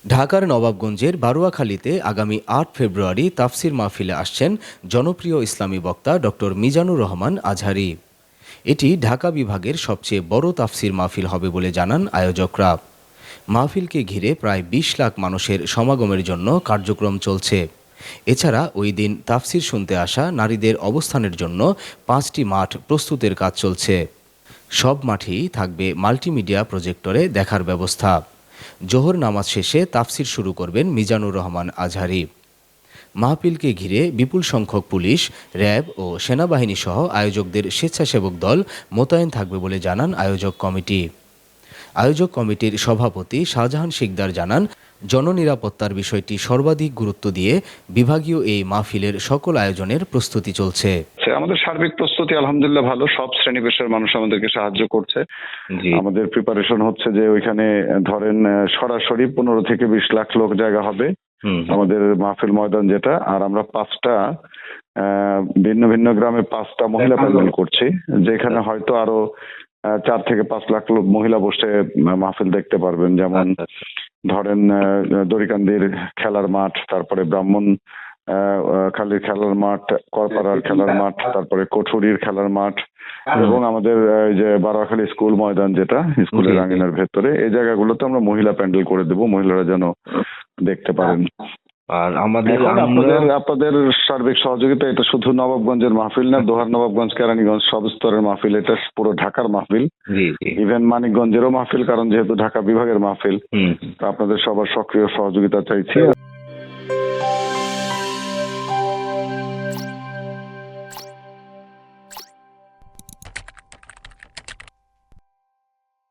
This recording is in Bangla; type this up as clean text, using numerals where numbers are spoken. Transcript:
ঢাকার নবাবগঞ্জের বারুয়াখালীতে আগামী ৮ ফেব্রুয়ারি তাফসির মাহফিলে আসছেন জনপ্রিয় ইসলামী বক্তা ডক্টর মিজানুর রহমান আজহারী। এটি ঢাকা বিভাগের সবচেয়ে বড় তাফসির মাহফিল হবে বলে জানান আয়োজকরা। মাহফিলকে ঘিরে প্রায় ২০ লাখ মানুষের সমাগমের জন্য কার্যক্রম চলছে। এছাড়া ওই দিন তাফসির শুনতে আসা নারীদের অবস্থানের জন্য ৫টি মাঠ প্রস্তুতের কাজ চলছে। সব মাঠেই থাকবে মাল্টিমিডিয়া প্রজেক্টরে দেখার ব্যবস্থা। জোহর নামাজ শেষে তাফসির শুরু করবেন মিজানুর রহমান আজহারী। মাহফিলকে ঘিরে বিপুল সংখ্যক পুলিশ, র্যাব ও সেনাবাহিনী সহ আয়োজকদের স্বেচ্ছাসেবক দল মোতায়েন থাকবে বলে জানান আয়োজক কমিটি। আয়োজক কমিটির সভাপতি শাহজাহান শিকদার জানান, জননিরাপত্তার বিষয়টি সর্বাধিক গুরুত্ব দিয়ে বিভাগীয় এই মাহফিলের সকল আয়োজনের প্রস্তুতি চলছে। আমাদের সার্বিক প্রস্তুতি আলহামদুলিল্লাহ ভালো। সব শ্রেণী পেশার মানুষ আমাদেরকে সাহায্য করছে। আমাদের প্রিপারেশন হচ্ছে যে ওইখানে ধরেন সরাসরি ১৫ থেকে ২০ লাখ লোক জায়গা হবে আমাদের মাহফিল ময়দান যেটা। আর আমরা ৫টা ভিন্ন ভিন্ন গ্রামে 5টা মহিলা প্যান্ডেল করছি, যেখানে হয়তো আরো ৪ থেকে ৫ লাখ লোক মহিলা বসে মাহফিল দেখতে পারবেন। যেমন ধরেন দড়িকান্দির খেলার মাঠ, তারপরে ব্রাহ্মণ খালির খেলার মাঠ, করপাড়ার খেলার মাঠ, তারপরে কঠুরির খেলার মাঠ এবং আমাদের যে বারোয়াখালী স্কুল ময়দান যেটা স্কুলের আঙিনার ভেতরে, এই জায়গাগুলোতে আমরা মহিলা প্যান্ডেল করে দেবো, মহিলারা যেন দেখতে পারেন। আর আমাদের আপনাদের সার্বিক সহযোগিতা, এটা শুধু নবাবগঞ্জের মাহফিল না, দোহার নবাবগঞ্জ, কেরানীগঞ্জ সব স্তরের মাহফিল, এটা পুরো ঢাকার মাহফিল, ইভেন মানিকগঞ্জেরও মাহফিল, কারণ যেহেতু ঢাকা বিভাগের মাহফিল। আপনাদের সবার সক্রিয় সহযোগিতা চাইছি।